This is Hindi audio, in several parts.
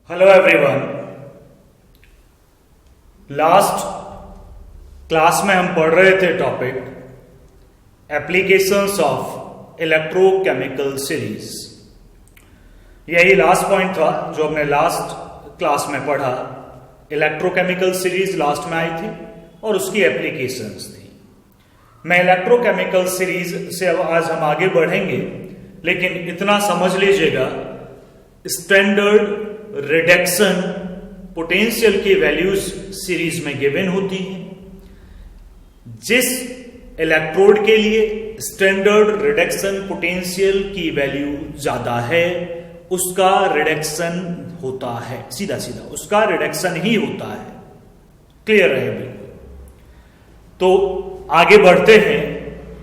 Hello everyone. लास्ट क्लास में हम पढ़ रहे थे topic applications of electrochemical series. यही लास्ट पॉइंट था जो हमने लास्ट क्लास में पढ़ा। इलेक्ट्रोकेमिकल सीरीज लास्ट में आई थी और उसकी एप्लीकेशंस थी। मैं इलेक्ट्रोकेमिकल सीरीज से अब आज हम आगे बढ़ेंगे, लेकिन इतना समझ लीजिएगा, स्टैंडर्ड रिडक्शन पोटेंशियल की वैल्यूज सीरीज में गिवन होती हैं। जिस इलेक्ट्रोड के लिए स्टैंडर्ड रिडक्शन पोटेंशियल की वैल्यू ज्यादा है उसका रिडक्शन होता है, सीधा सीधा उसका रिडक्शन ही होता है। क्लियर रहे बिल्कुल। तो आगे बढ़ते हैं।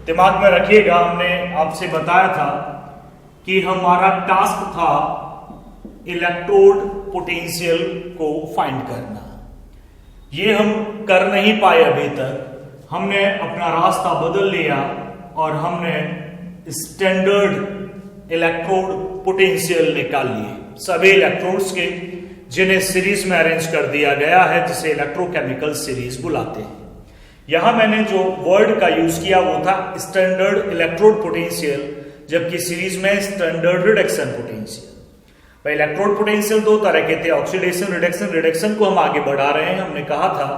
दिमाग में रखिएगा, हमने आपसे बताया था कि हमारा टास्क था इलेक्ट्रोड पोटेंशियल को फाइंड करना। ये हम कर नहीं पाए अभी तक। हमने अपना रास्ता बदल लिया और हमने स्टैंडर्ड इलेक्ट्रोड पोटेंशियल निकाल लिए सभी इलेक्ट्रोड्स के, जिन्हें सीरीज में अरेंज कर दिया गया है, जिसे इलेक्ट्रोकेमिकल सीरीज बुलाते हैं। यहां मैंने जो वर्ड का यूज किया वो था स्टैंडर्ड इलेक्ट्रोड पोटेंशियल, जबकि सीरीज में standard reduction potential. Electrode potential दो तरह के थे, ऑक्सीडेशन रिडक्शन। रिडक्शन को हम आगे बढ़ा रहे हैं। हमने कहा था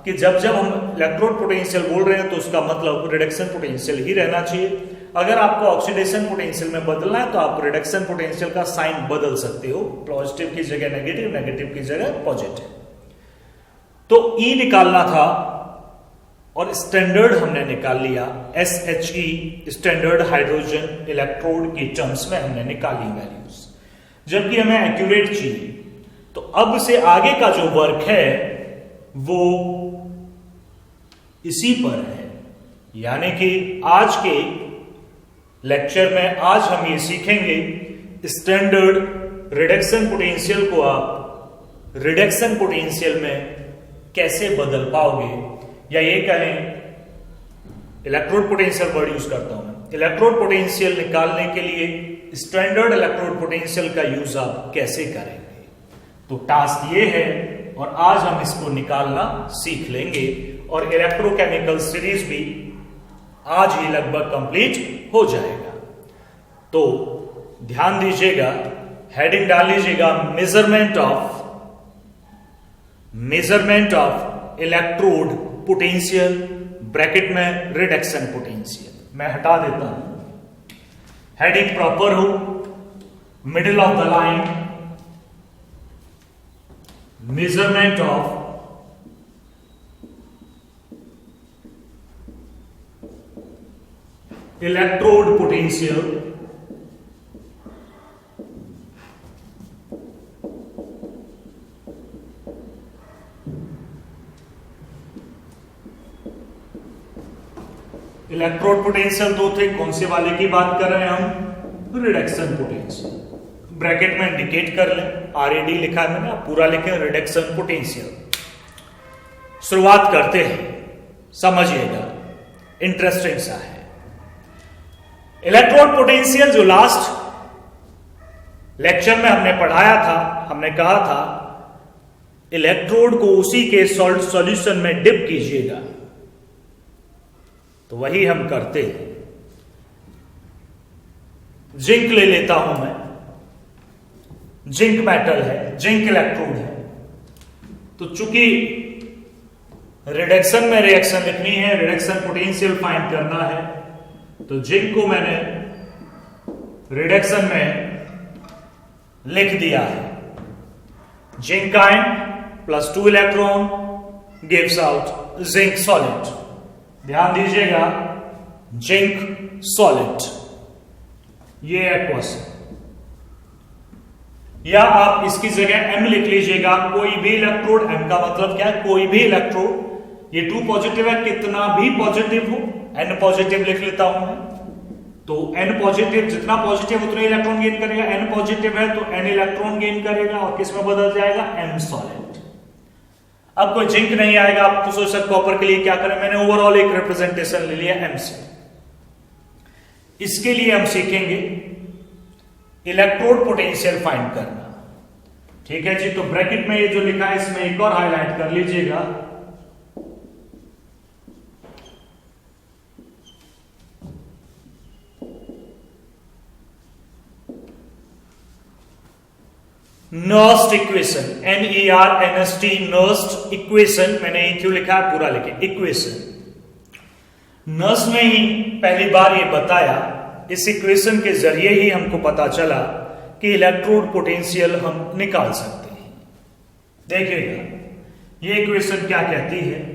कि जब जब हम इलेक्ट्रोड पोटेंशियल बोल रहे हैं तो उसका मतलब रिडक्शन पोटेंशियल ही रहना चाहिए। अगर आपको ऑक्सीडेशन पोटेंशियल में बदलना है तो आप रिडक्शन पोटेंशियल का साइन बदल सकते हो, पॉजिटिव की जगह नेगेटिव, नेगेटिव की जगह पॉजिटिव। तो ई निकालना था और स्टैंडर्ड हमने निकाल लिया। SHE स्टैंडर्ड हाइड्रोजन इलेक्ट्रोड की टर्म्स में हमने निकाली वैल्यूज, जबकि हमें एक्यूरेट चाहिए। तो अब से आगे का जो वर्क है वो इसी पर है, यानी कि आज के लेक्चर में आज हम ये सीखेंगे स्टैंडर्ड रिडक्शन पोटेंशियल को आप रिडक्शन पोटेंशियल में कैसे बदल पाओगे, या ये कहें इलेक्ट्रोड पोटेंशियल वर्ड यूज करता हूं मैं। इलेक्ट्रोड पोटेंशियल निकालने के लिए स्टैंडर्ड इलेक्ट्रोड पोटेंशियल का यूज आप कैसे करेंगे। तो टास्क ये है और आज हम इसको निकालना सीख लेंगे और इलेक्ट्रोकेमिकल सीरीज भी आज ही लगभग कंप्लीट हो जाएगा। तो ध्यान दीजिएगा, हेडिंग डाल लीजिएगा measurement of electrode potential, bracket में रिडक्शन पोटेंशियल। मैं हटा देता हूं, हेडिंग प्रॉपर हो, middle of the line, measurement of electrode potential electrode potential दो थे, कौन से वाले की बात कर रहे हैं हम? Reduction potential. ब्रैकेट में इंडिकेट कर लें, RAD लिखा है मैंने, आप पूरा लिखें रिडक्शन पोटेंशियल। शुरुआत करते हैं, समझिएगा, इंटरेस्टिंग सा है। इलेक्ट्रोड पोटेंशियल जो लास्ट लेक्चर में हमने पढ़ाया था, हमने कहा था इलेक्ट्रोड को उसी के सॉल्ट सॉल्यूशन में डिप कीजिएगा, तो वही हम करते हैं। जिंक ले लेता हूं मैं, जिंक मेटल है, जिंक इलेक्ट्रोड है। तो चूंकि रिडक्शन में रिएक्शन लिखनी है, रिडक्शन पोटेंशियल फाइंड करना है, तो जिंक को मैंने रिडक्शन में लिख दिया है। Zinc ion plus 2 electron gives out zinc solid. ध्यान दीजिएगा, जिंक सॉलिड, ये है क्वेश्चन। या आप इसकी जगह M लिख लीजिएगा। कोई भी इलेक्ट्रोड, M का मतलब क्या है? कोई भी इलेक्ट्रोड, ये 2 पॉजिटिव है, कितना भी पॉजिटिव हो, N पॉजिटिव लिख लेता हूं मैं। तो N पॉजिटिव, जितना पॉजिटिव उतना इलेक्ट्रॉन गेन करेगा। N पॉजिटिव है तो N इलेक्ट्रॉन गेन करेगा और किस में बदल जाएगा? M solid. अब कोई जिंक नहीं आएगा, आप तो सोच सकते कॉपर के लिए क्या करें। मैंने ओवरऑल एक रिप्रेजेंटेशन ले लिया M से। इसके लिए हम सीखेंगे इलेक्ट्रोड पोटेंशियल फाइंड करना। ठीक है जी। तो ब्रैकेट में ये जो लिखा है इसमें एक और हाईलाइट कर लीजिएगा, Nernst equation, NERST Nernst equation. मैंने क्यों लिखा है, पूरा लिखे इक्वेशन। नर्स में ही पहली बार ये बताया, इस इक्वेशन के जरिए ही हमको पता चला कि इलेक्ट्रोड पोटेंशियल हम निकाल सकते हैं। देखिएगा ये इक्वेशन क्या कहती है,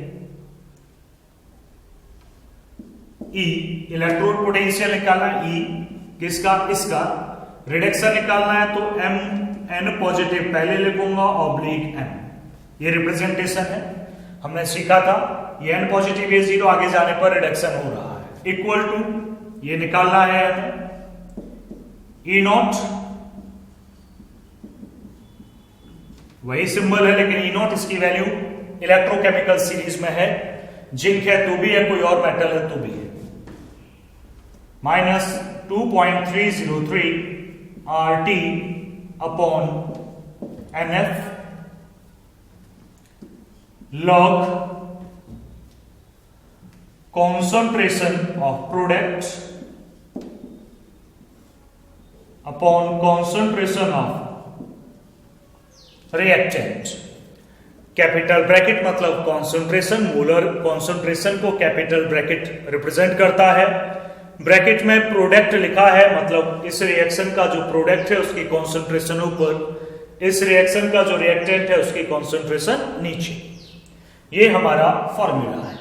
E इलेक्ट्रोड पोटेंशियल निकालना है, E किसका, इसका। रिडक्शन निकालना है तो Mn पॉजिटिव पहले लिखूंगा ऑब्लिक M, ये रिप्रेजेंटेशन है, हमने सीखा था। ये N पॉजिटिव ये 0 आगे जाने पर रिडक्शन हो रहा है, इक्वल टू ये निकालना है E नॉट, वही सिंबल है लेकिन E नॉट इसकी वैल्यू इलेक्ट्रोकेमिकल सीरीज में है, जिंक है तो भी है, कोई और मेटल है तो भी है, minus 2.303 RT upon NF log concentration of product upon concentration of reactant। Capital bracket मतलब कॉन्सेंट्रेशन, मोलर कॉन्सेंट्रेशन को कैपिटल ब्रैकेट रिप्रेजेंट करता है। ब्रैकेट में प्रोडक्ट लिखा है, मतलब इस रिएक्शन का जो प्रोडक्ट है उसकी कॉन्सेंट्रेशन ऊपर, इस रिएक्शन का जो रिएक्टेंट है उसकी कॉन्सेंट्रेशन नीचे। ये हमारा फॉर्मूला है।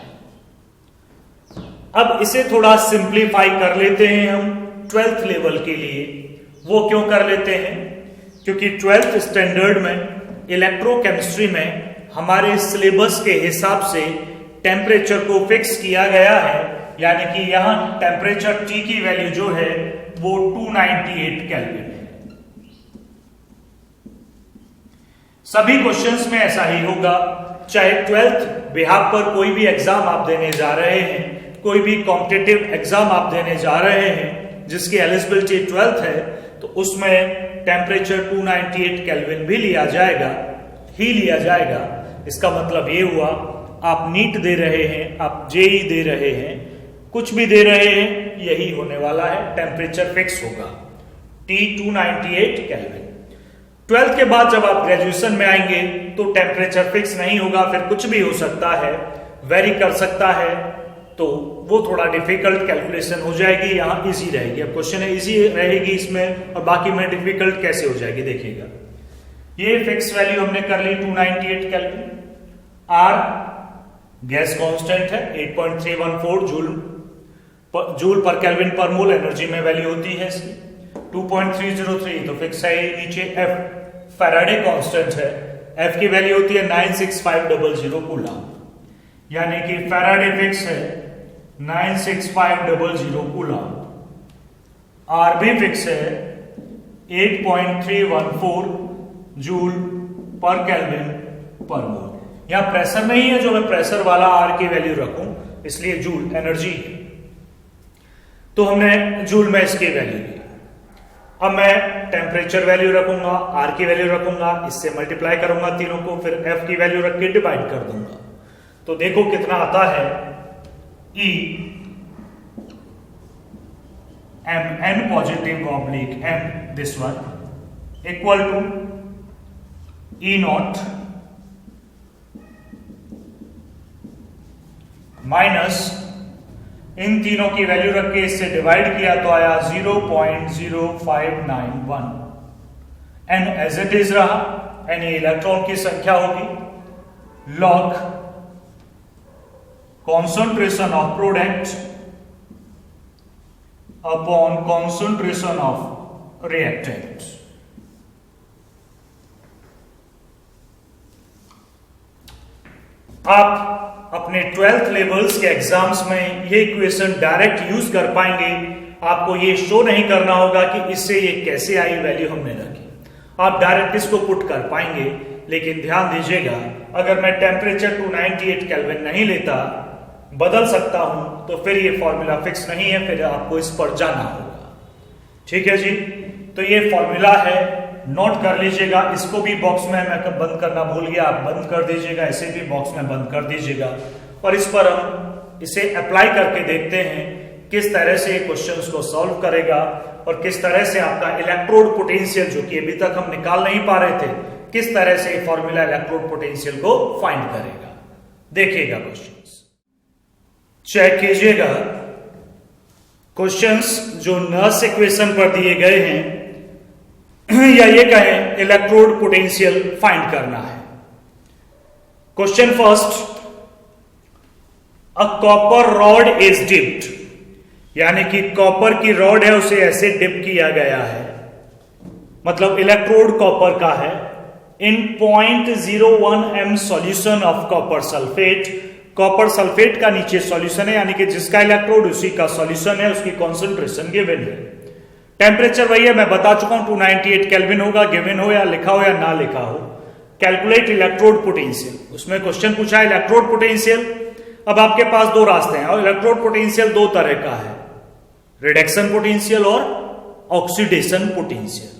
अब इसे थोड़ा सिंप्लीफाई कर लेते हैं हम 12th लेवल के लिए। वो क्यों कर लेते हैं, क्योंकि 12th स्टैंडर्ड में इलेक्ट्रोकेमिस्ट्री में हमारे सिलेबस के हिसाब से टेम्परेचर को फिक्स किया गया है, यानी कि यहां टेम्परेचर T की वैल्यू जो है वो 298 केल्विन है। सभी क्वेश्चंस में ऐसा ही होगा, चाहे 12th बिहाफ पर कोई भी एग्जाम आप देने जा रहे हैं, कोई भी कॉम्पिटिटिव एग्जाम आप देने जा रहे हैं जिसकी एलिजिबिलिटी 12th है, तो उसमें टेम्परेचर 298 केल्विन भी लिया जाएगा ही लिया जाएगा। इसका मतलब ये हुआ आप नीट दे रहे हैं, आप जेई दे रहे हैं, कुछ भी दे रहे हैं, यही होने वाला है, टेम्परेचर फिक्स होगा T 298 केल्विन। 12th के बाद जब आप ग्रेजुएशन में आएंगे तो टेम्परेचर फिक्स नहीं होगा, फिर कुछ भी हो सकता है, वेरी कर सकता है, तो वो थोड़ा डिफिकल्ट कैलकुलेशन हो जाएगी। यहाँ इजी रहेगी। अब क्वेश्चन है इजी रहेगी इसमें और बाकी में डिफिकल्ट कैसे हो जाएगी, देखिएगा। ये फिक्स वैल्यू हमने कर ली 298 केल्विन। R गैस कांस्टेंट है 8.314 जूल पर केल्विन पर मोल एनर्जी में वैल्यू होती है इसकी। 2.303 तो फिक्स है नीचे। F फैराडे कांस्टेंट है, F की वैल्यू होती है 96500 कूलम, यानी कि फैराडे फिक्स है 96500 कूलम। R भी फिक्स है 8.314 जूल पर केल्विन पर मोल। यहां प्रेशर नहीं है जो मैं प्रेशर वाला R की वैल्यू रखूं, इसलिए जूल एनर्जी, तो हमने जूल में इसकी वैल्यू ली। अब मैं टेम्परेचर वैल्यू रखूंगा, R की वैल्यू रखूंगा, इससे मल्टीप्लाई करूंगा तीनों को, फिर F की वैल्यू रख के डिवाइड कर दूंगा, तो देखो कितना आता है। E M N positive oblique M this one equal to E not minus इन तीनों की वैल्यू रख के इससे डिवाइड किया तो आया 0.0591। N एज इट इज रहा, N ये इलेक्ट्रॉन की संख्या होगी, log concentration of product upon concentration of reactant. आप अपने 12th लेवल्स के एग्जाम्स में ये इक्वेशन डायरेक्ट यूज कर पाएंगे। आपको ये शो नहीं करना होगा कि इससे ये कैसे आई वैल्यू हमने रखी, आप डायरेक्ट इसको पुट कर पाएंगे। लेकिन ध्यान दीजिएगा, अगर मैं टेम्परेचर 298 केल्विन नहीं लेता, बदल सकता हूं, तो फिर ये फॉर्मूला फिक्स नहीं है, फिर आपको इस पर जाना होगा। ठीक है जी, तो ये फॉर्मूला है नोट कर लीजिएगा। इसको भी बॉक्स में मैं बंद करना भूल गया, आप बंद कर दीजिएगा, इसे भी बॉक्स में बंद कर दीजिएगा। और इस पर हम इसे अप्लाई करके देखते हैं किस तरह से क्वेश्चंस को सॉल्व करेगा और किस तरह से आपका इलेक्ट्रोड पोटेंशियल, जो कि अभी तक हम निकाल नहीं पा रहे थे, किस तरह से फॉर्मूला इलेक्ट्रोड पोटेंशियल को फाइंड करेगा। देखिएगा क्वेश्चंस, चेक कीजिएगा। क्वेश्चंस जो नर्स इक्वेशन पर दिए गए हैं या ये कहें इलेक्ट्रोड पोटेंशियल फाइंड करना है। Question first, a copper rod is dipped, यानी कि कॉपर की रॉड है उसे ऐसे डिप किया गया है, मतलब इलेक्ट्रोड कॉपर का है, इन 0.01 m solution of copper sulphate. Copper sulphate का नीचे सॉल्यूशन है, यानी कि जिसका इलेक्ट्रोड उसी का सॉल्यूशन है, उसकी कॉन्सेंट्रेशन गिवन है। टेम्परेचर वही है, मैं बता चुका हूं 298 केल्विन होगा, गिवन हो या लिखा हो या ना लिखा हो। कैलकुलेट इलेक्ट्रोड पोटेंशियल, उसमें क्वेश्चन पूछा है इलेक्ट्रोड पोटेंशियल। अब आपके पास दो रास्ते हैं और इलेक्ट्रोड पोटेंशियल दो तरह का है, रिडक्शन पोटेंशियल और ऑक्सीडेशन पोटेंशियल।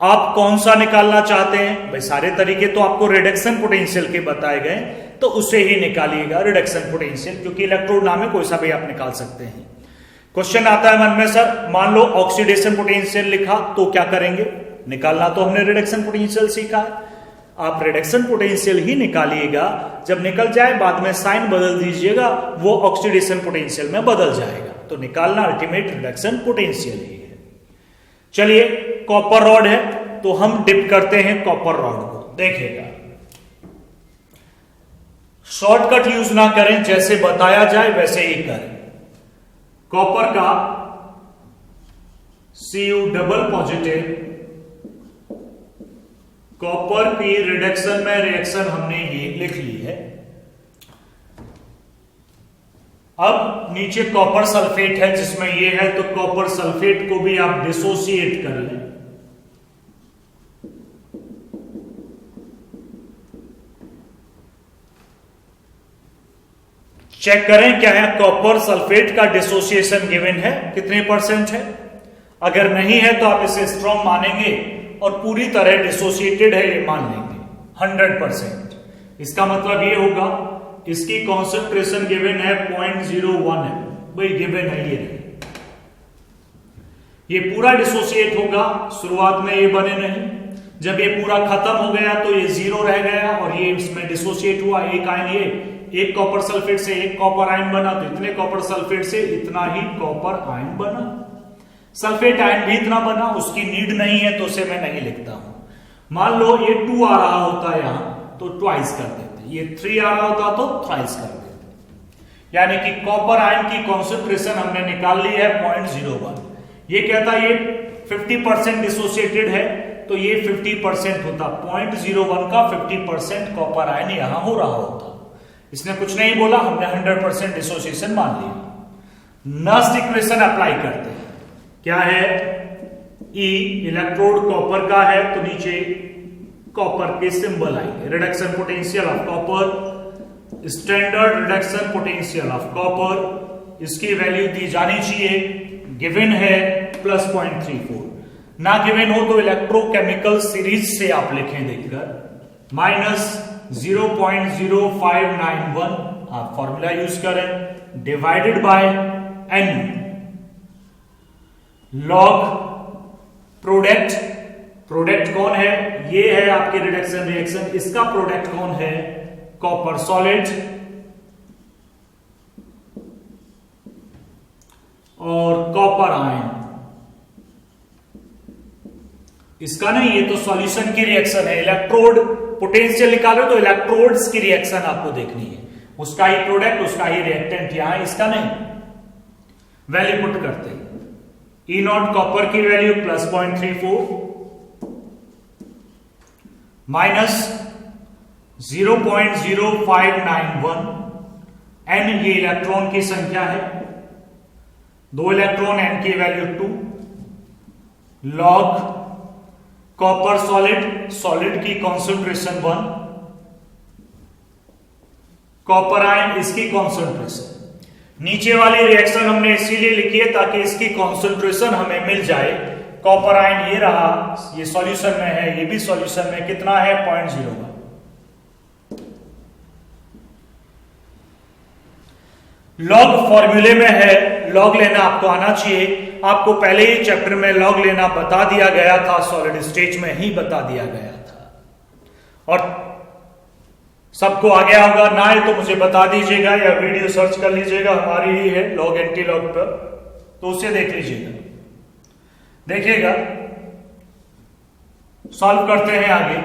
आप कौन सा निकालना चाहते हैं? भाई सारे तरीके तो आपको रिडक्शन पोटेंशियल के बताए गए, तो उसे ही निकालिएगा रिडक्शन पोटेंशियल, क्योंकि इलेक्ट्रोड नाम है, कोई सा भी आप निकाल सकते हैं। क्वेश्चन आता है मन में, सर मान लो ऑक्सीडेशन पोटेंशियल लिखा तो क्या करेंगे? निकालना तो हमने रिडक्शन पोटेंशियल सीखा है, आप रिडक्शन पोटेंशियल ही निकालिएगा। जब निकल जाए बाद में साइन बदल दीजिएगा, वो ऑक्सीडेशन पोटेंशियल में बदल जाएगा। तो निकालना अल्टीमेट रिडक्शन पोटेंशियल ही है। चलिए, कॉपर रॉड है तो हम डिप करते हैं कॉपर रॉड को। देखिएगा, शॉर्टकट यूज ना करें, जैसे बताया जाए वैसे ही करें। कॉपर का Cu डबल पॉजिटिव, कॉपर की रिडक्शन में रिएक्शन हमने ये लिख ली है। अब नीचे कॉपर सल्फेट है जिसमें ये है, तो कॉपर सल्फेट को भी आप डिसोसिएट कर लें। चेक करें क्या है, कॉपर सल्फेट का डिसोसिएशन गिवन है, कितने % है। अगर नहीं है तो आप इसे स्ट्रॉन्ग मानेंगे और पूरी तरह डिसोसिएटेड है ये मान लेंगे 100%। इसका मतलब ये होगा इसकी कॉन्सेंट्रेशन गिवन है 0.01 है, भाई गिवन है ये पूरा डिसोसिएट होगा। शुरुआत में ये बने नहीं, जब ये पूरा खत्म हो गया तो ये 0 रह गया और ये इसमें डिसोसिएट हुआ। एक आयन, ये एक कॉपर सल्फेट से एक कॉपर आयन बना, तो इतने कॉपर सल्फेट से इतना ही कॉपर आयन बना। सल्फेट आयन भी इतना बना, उसकी नीड नहीं है तो उसे मैं नहीं लिखता हूं। मान लो ये 2 आ रहा होता यहां तो ट्वाइस कर देते, ये 3 आ रहा होता तो थ्राइस कर देते। यानी कि कॉपर आयन की कॉन्सेंट्रेशन हमने निकाल ली है 0.01। ये कहता है ये 50% डिसोसिएटेड है, तो ये 50% होता, 0.01 का 50% कॉपर आयन यहां हो रहा होता। इसने कुछ नहीं बोला, हमने 100% डिसोसिएशन मान लिया। नर्स इक्वेशन अप्लाई करते हैं, क्या है, E इलेक्ट्रोड कॉपर का है तो नीचे कॉपर के सिंबल आएंगे। Reduction potential of copper, standard reduction potential of copper, इसकी वैल्यू दी जानी चाहिए, गिवन है +0.34। ना गिवन हो तो इलेक्ट्रोकेमिकल सीरीज से आप लिखें देखकर, -0.0591 आप फॉर्मूला यूज करें, divided by n log product कौन है, ये है आपके रिडक्शन रिएक्शन, इसका प्रोडक्ट कौन है, कॉपर सॉलिड और कॉपर आयन। इसका नहीं, ये तो सॉल्यूशन की रिएक्शन है। इलेक्ट्रोड पोटेंशियल निकालो तो इलेक्ट्रोड्स की रिएक्शन आपको देखनी है, उसका ही प्रोडक्ट उसका ही रिएक्टेंट, यहां इसका नहीं। वैल्यू पुट करते हैं, E नॉट कॉपर की वैल्यू +0.34 माइनस 0.0591, n ये इलेक्ट्रॉन की संख्या है, 2 इलेक्ट्रॉन, n की वैल्यू 2, लॉग कॉपर सॉलिड की कॉन्सेंट्रेशन 1, कॉपर आयन इसकी कॉन्सेंट्रेशन। नीचे वाली रिएक्शन हमने इसीलिए लिखी है ताकि इसकी कॉन्सेंट्रेशन हमें मिल जाए, कॉपर आयन ये रहा, ये सॉल्यूशन में है, ये भी सॉल्यूशन में, कितना है 0.01। लॉग फॉर्मूले में है, लॉग लेना आपको आना चाहिए। आपको पहले ही चैप्टर में लॉग लेना बता दिया गया था, सॉलिड स्टेट में ही बता दिया गया था, और सबको आ गया होगा। ना है तो मुझे बता दीजिएगा या वीडियो सर्च कर लीजिएगा, हमारी ही है लॉग एंटी लॉग पर, तो उसे देख लीजिएगा। देखिएगा, सॉल्व करते हैं आगे।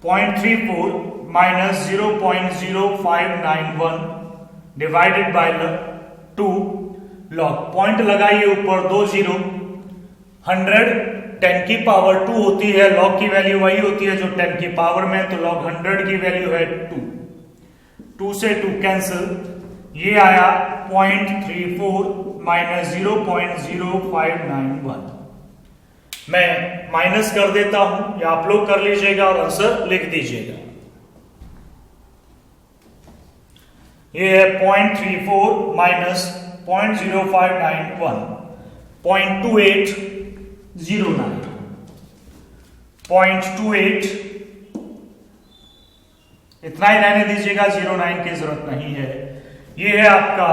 0.34 minus 0.0591 divided by 2 log, point लगाइए ऊपर 2 0, 100 10 की पावर 2 होती है, लॉग की वैल्यू वही होती है जो 10 की पावर में, तो लॉग 100 की वैल्यू है 2, 2 से 2 कैंसिल, ये आया 0.34 माइनस 0.0591। मैं माइनस कर देता हूं या आप लोग कर लीजिएगा और आंसर लिख दीजिएगा। ये है 0.34 माइनस 0.0591, 0.2809, 0.28, इतना ही रहने दीजिएगा, 09 की जरूरत नहीं है। ये है आपका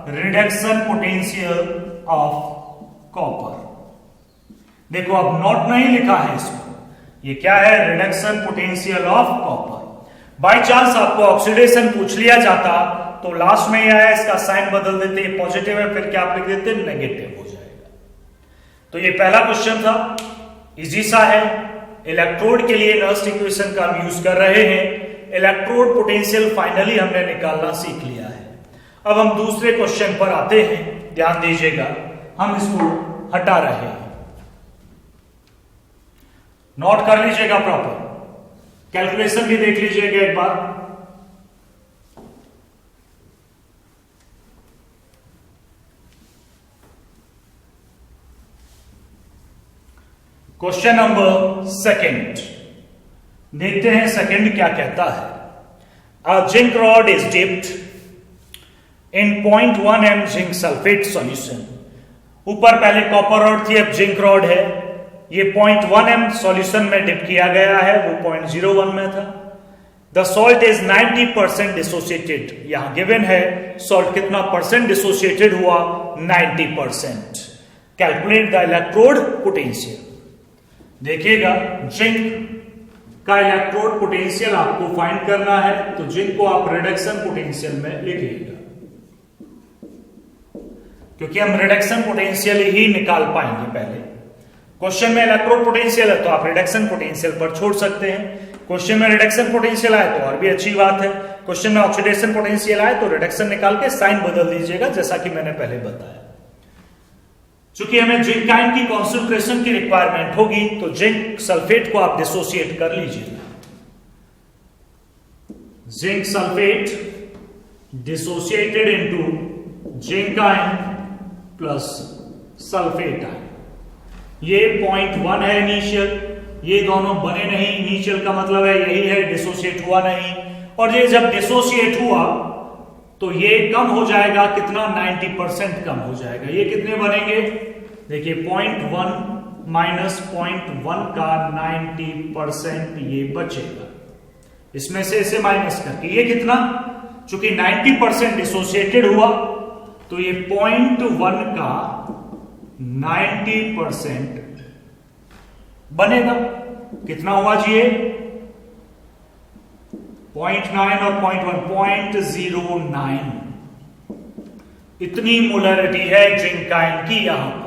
रिडक्शन पोटेंशियल ऑफ कॉपर। देखो अब नोट नहीं लिखा है इसमें, ये क्या है, reduction potential of copper. By chance आपको ऑक्सीडेशन पूछ लिया जाता तो लास्ट में यह है, इसका साइन बदल देते, पॉजिटिव है, फिर क्या आप लिख देते, नेगेटिव हो जाएगा। तो ये पहला क्वेश्चन था, इजी सा है। इलेक्ट्रोड के लिए नर्स्ट इक्वेशन का हम यूज कर रहे हैं। इलेक्ट्रोड पोटेंशियल फाइनली हमने निकालना सीख लिया है। अब हम दूसरे क्वेश्चन पर आते हैं, ध्यान दीजिएगा, हम इसको हटा रहे हैं। नोट कर लीजिएगा प्रॉपर, कैलकुलेशन भी देख लीजिएगा एक बार। क्वेश्चन नंबर सेकंड, देखते हैं सेकंड क्या कहता है। A zinc rod is dipped in 0.1 m zinc sulphate solution. ऊपर पहले कॉपर रॉड थी, अब जिंक रॉड है। ये 0.1 m सॉल्यूशन में डिप किया गया है, वो 0.01 में था। The salt is 90% dissociated. यहां गिवन है सॉल्ट कितना परसेंट डिसोसिएटेड हुआ, 90%। Calculate the electrode potential. देखिएगा, जिंक का इलेक्ट्रोड पोटेंशियल आपको फाइंड करना है, तो जिंक को आप रिडक्शन पोटेंशियल में लिखिएगा, क्योंकि हम रिडक्शन पोटेंशियल ही निकाल पाएंगे। पहले क्वेश्चन में इलेक्ट्रोड पोटेंशियल है तो आप रिडक्शन पोटेंशियल पर छोड़ सकते हैं। क्वेश्चन में रिडक्शन पोटेंशियल आए तो और भी अच्छी बात है। क्वेश्चन में ऑक्सीडेशन पोटेंशियल आए तो रिडक्शन निकाल के साइन बदल दीजिएगा, जैसा कि मैंने पहले बताया। चूंकि हमें जिंक आयन की कॉन्सेंट्रेशन की रिक्वायरमेंट होगी, तो जिंक सल्फेट को आप डिसोसिएट कर लीजिएगा। Zinc sulphate dissociated into zinc ion plus sulphate ion. ये 0.1 है इनिशियल, ये दोनों बने नहीं, इनिशियल का मतलब है यही है, डिसोसिएट हुआ नहीं। और ये जब डिसोसिएट हुआ तो ये कम हो जाएगा, कितना, 90% कम हो जाएगा। ये कितने बनेंगे, देखिए 0.1 माइनस 0.1 का 90% ये बचेगा, इसमें से इसे माइनस करके ये कितना, चूंकि 90% डिसोसिएटेड हुआ तो ये 0.1 का 90% बनेगा। कितना हुआ जी, 0.9 और 0.1 0.09। इतनी मोलरिटी है जिंक आयन की। यहां पर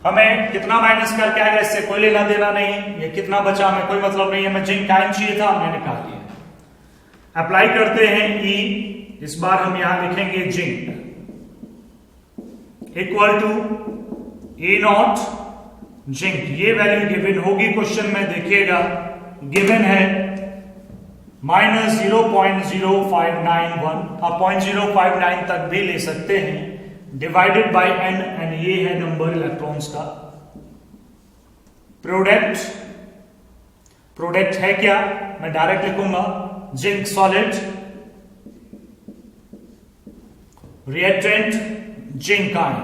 हमें कितना माइनस करके आएगा, इससे कोई लेना देना नहीं। ये कितना बचा हमें कोई मतलब नहीं, हमें जिंक आयन चाहिए था, हमने निकाल लिया। अप्लाई करते हैं ई, इस बार हम यहां लिखेंगे zinc equal to E naught zinc. ये वैल्यू गिवन होगी क्वेश्चन में, देखिएगा गिवन है माइनस 0.0591, आप 0.059 तक भी ले सकते हैं, डिवाइडेड बाय एन, एन ये है नंबर इलेक्ट्रॉन्स का। प्रोडक्ट है क्या, मैं डायरेक्ट लिखूंगा zinc solid, reactant zinc ion.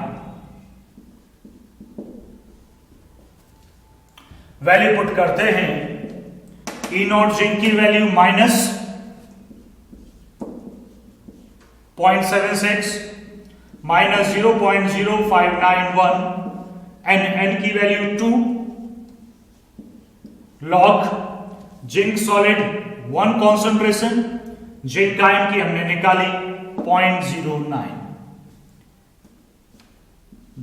Value put करते हैं, ई नॉट जिंक की वैल्यू -0.76 माइनस 0.0591 एन की value 2 log zinc solid 1 concentration, zinc ion की हमने निकाली 0.09,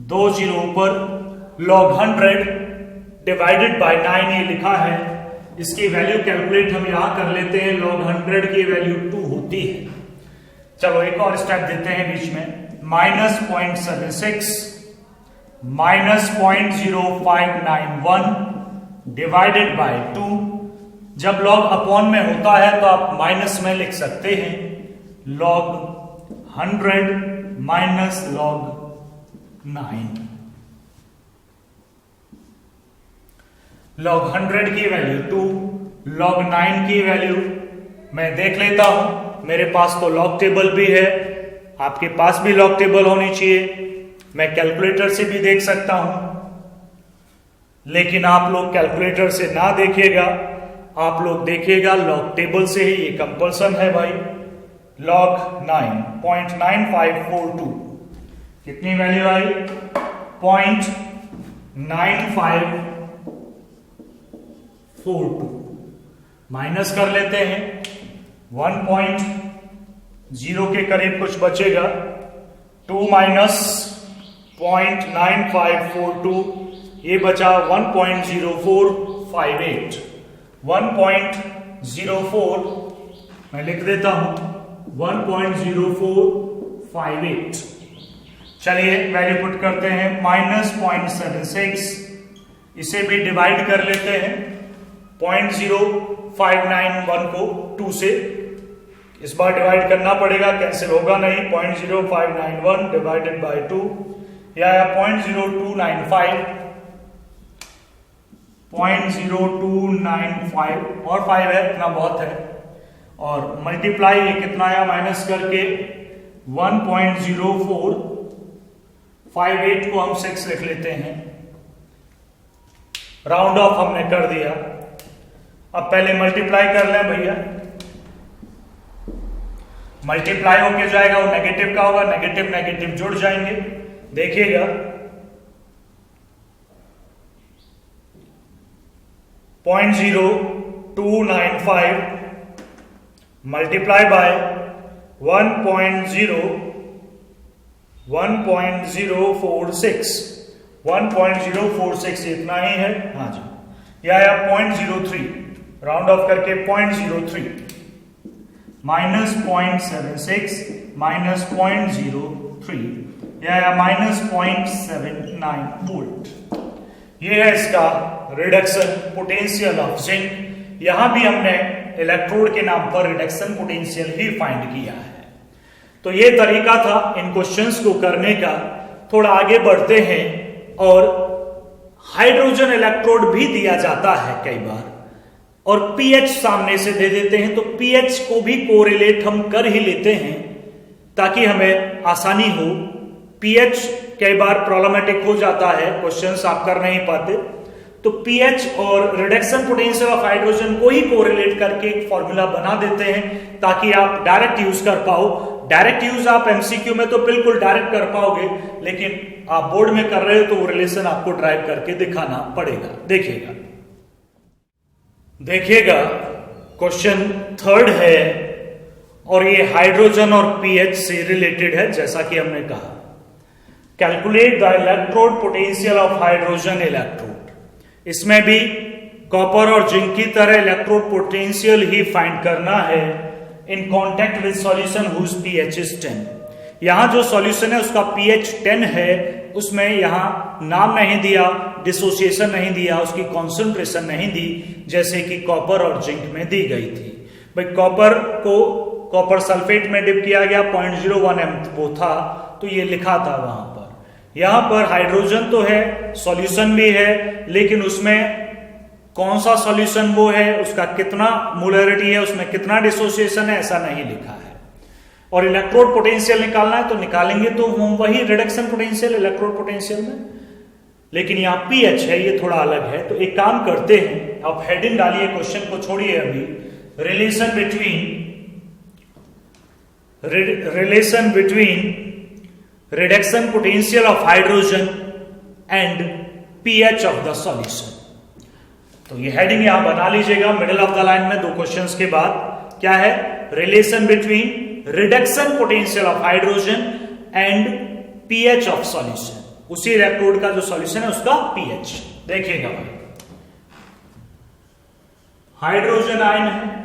2 जीरो ऊपर लॉग 100 डिवाइडेड बाय 9 ये लिखा है। इसकी वैल्यू कैलकुलेट हम यहां कर लेते हैं, log 100 की वैल्यू 2 होती है। चलो एक और स्टेप देते हैं बीच में, -0.76 माइनस 0.0591 डिवाइडेड बाय 2। जब log अपॉन में होता है तो आप माइनस में लिख सकते हैं, log 100 माइनस log 9। log 100 की वैल्यू 2, log 9 की वैल्यू मैं देख लेता हूं, मेरे पास तो log टेबल भी है, आपके पास भी log टेबल होनी चाहिए, मैं कैलकुलेटर से भी देख सकता हूं, लेकिन आप लोग कैलकुलेटर से ना देखिएगा, आप लोग देखिएगा log टेबल से ही, ये कंपल्सन है भाई। log 9.9542 कितनी वैल्यू आई? 0.9542 माइनस कर लेते हैं, 1.0 के करीब कुछ बचेगा, 2 माइनस 0.9542 ये बचा 1.0458, 1.04 मैं लिख देता हूं 1.0458। चलिए वैल्यू पुट करते हैं, -0.76 इसे भी डिवाइड कर लेते हैं, 0.0591 को 2 से, इस बार डिवाइड करना पड़ेगा, कैंसिल होगा नहीं, 0.0591 डिवाइडेड बाय 2 या 0.0295 0.0295 और 5 है, इतना बहुत है, और मल्टीप्लाई ये कितना आया माइनस करके 1.0458 को हम 6 लिख लेते हैं, राउंड ऑफ हमने कर दिया। अब पहले मल्टीप्लाई कर लें भैया, मल्टीप्लाई होके जाएगा, वो नेगेटिव का होगा, नेगेटिव नेगेटिव जुड़ जाएंगे, देखिएगा 0.0295 मल्टीप्लाई बाय 1.046 इतना ही है, हाँ जी, या 0.03 राउंड ऑफ करके 0.03 माइनस 0.76 माइनस 0.03 या -0.79 वोल्ट। ये है इसका रिडक्शन पोटेंशियल ऑफ जिंक। यहां भी हमने इलेक्ट्रोड के नाम पर रिडक्शन पोटेंशियल ही फाइंड किया है। तो ये तरीका था इन क्वेश्चंस को करने का। थोड़ा आगे बढ़ते हैं, और हाइड्रोजन इलेक्ट्रोड भी दिया जाता है कई बार, और पीएच सामने से दे देते हैं, तो पीएच को भी कोरिलेट हम कर ही लेते हैं ताकि हमें आसानी हो। पीएच कई बार प्रॉब्लमेटिक हो जाता है, क्वेश्चंस आप कर नहीं पाते, तो पीएच और रिडक्शन पोटेंशियल ऑफ हाइड्रोजन को ही कोरिलेट करके एक फॉर्मूला बना देते हैं ताकि आप डायरेक्ट यूज कर पाओ। डायरेक्ट यूज आप एमसीक्यू में तो बिल्कुल डायरेक्ट कर पाओगे, लेकिन आप बोर्ड में कर रहे हो तो वो रिलेशन आपको ड्राइव करके दिखाना पड़ेगा। देखिएगा क्वेश्चन 3 है, और ये हाइड्रोजन और पीएच से रिलेटेड है, जैसा कि हमने कहा। Calculate the electrode potential of hydrogen electrode. इसमें भी कॉपर और जिंक की तरह इलेक्ट्रोड पोटेंशियल ही फाइंड करना है in contact with solution whose pH is 10। यहां जो सॉल्यूशन है उसका पीएच 10 है, उसमें यहां नाम नहीं दिया, डिसोसिएशन नहीं दिया, उसकी कॉन्सेंट्रेशन नहीं दी, जैसे कि कॉपर और जिंक में दी गई थी। भाई कॉपर को कॉपर सल्फेट में डिप किया गया, 0.01 m वो था, तो ये लिखा था वहां पर। यहां पर हाइड्रोजन तो है, सॉल्यूशन भी है, लेकिन उसमें कौन सा सॉल्यूशन वो है, उसका कितना मोलरिटी है, उसमें कितना डिसोसिएशन है, ऐसा नहीं लिखा है। और इलेक्ट्रोड पोटेंशियल निकालना है तो निकालेंगे तो हम वही रिडक्शन पोटेंशियल इलेक्ट्रोड पोटेंशियल में, लेकिन यहाँ पीएच है, ये थोड़ा अलग है। तो एक काम करते हैं, आप हेडिंग डालिए, क्वेश्चन को छोड़िए अभी। Relation between reduction potential of hydrogen and pH of the solution. तो ये हेडिंग यहां बना लीजिएगा मिडिल ऑफ द लाइन में, दो क्वेश्चंस के बाद। क्या है? Relation between reduction potential of hydrogen and pH of solution. उसी इलेक्ट्रोड का जो सॉल्यूशन है उसका पीएच। देखिएगा भाई, हाइड्रोजन आयन है,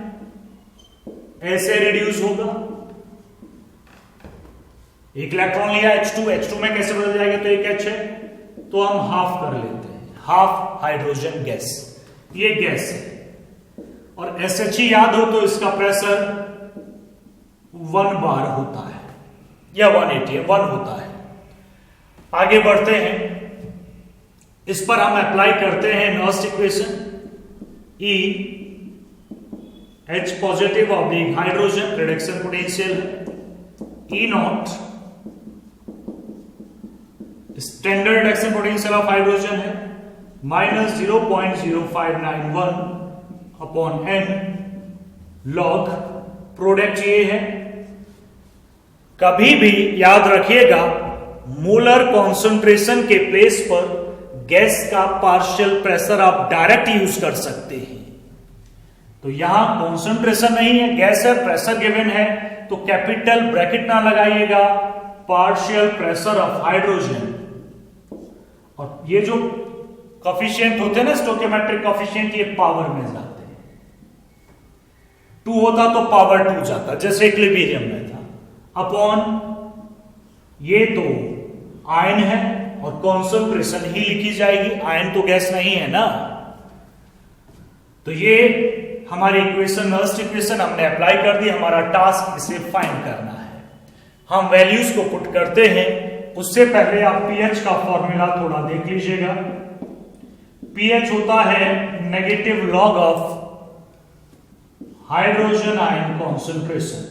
ऐसे रिड्यूस होगा, एक इलेक्ट्रॉन लिया H2 में कैसे बदल जाएगा? तो एक H है, तो हम हाफ कर लेते हैं, हाफ हाइड्रोजन गैस, ये गैस है। और SH याद हो तो इसका प्रेशर 1 बार होता है या 180 है, 1 होता है। आगे बढ़ते हैं, इस पर हम अप्लाई करते हैं Nernst equation, E H positive oblique hydrogen reduction potential है, E not standard reduction potential of hydrogen है minus 0.0591 upon n log product ये है। कभी भी याद रखिएगा, मोलर कॉन्सेंट्रेशन के प्लेस पर गैस का पार्शियल प्रेशर आप डायरेक्ट यूज कर सकते हैं। तो यहां कॉन्सेंट्रेशन नहीं है, गैस है, प्रेशर गिवन है, तो कैपिटल ब्रैकेट ना लगाइएगा, पार्शियल प्रेशर ऑफ हाइड्रोजन। और ये जो कॉफिशिएंट होते हैं ना, स्टोकियोमेट्रिक कॉफिशिएंट, ये पावर में जाते हैं। 2 होता तो पावर 2 जाता, जैसे इक्विलिब्रियम में था, अपॉन ये तो आयन है और कॉन्सेंट्रेशन ही लिखी जाएगी, आयन तो गैस नहीं है ना। तो ये हमारी इक्वेशन, नर्स्ट इक्वेशन हमने अप्लाई कर दी। हमारा टास्क इसे फाइंड करना है। हम वैल्यूज को पुट करते हैं, उससे पहले आप पीएच का फॉर्मूला थोड़ा देख लीजिएगा। पीएच होता है negative log of hydrogen ion concentration.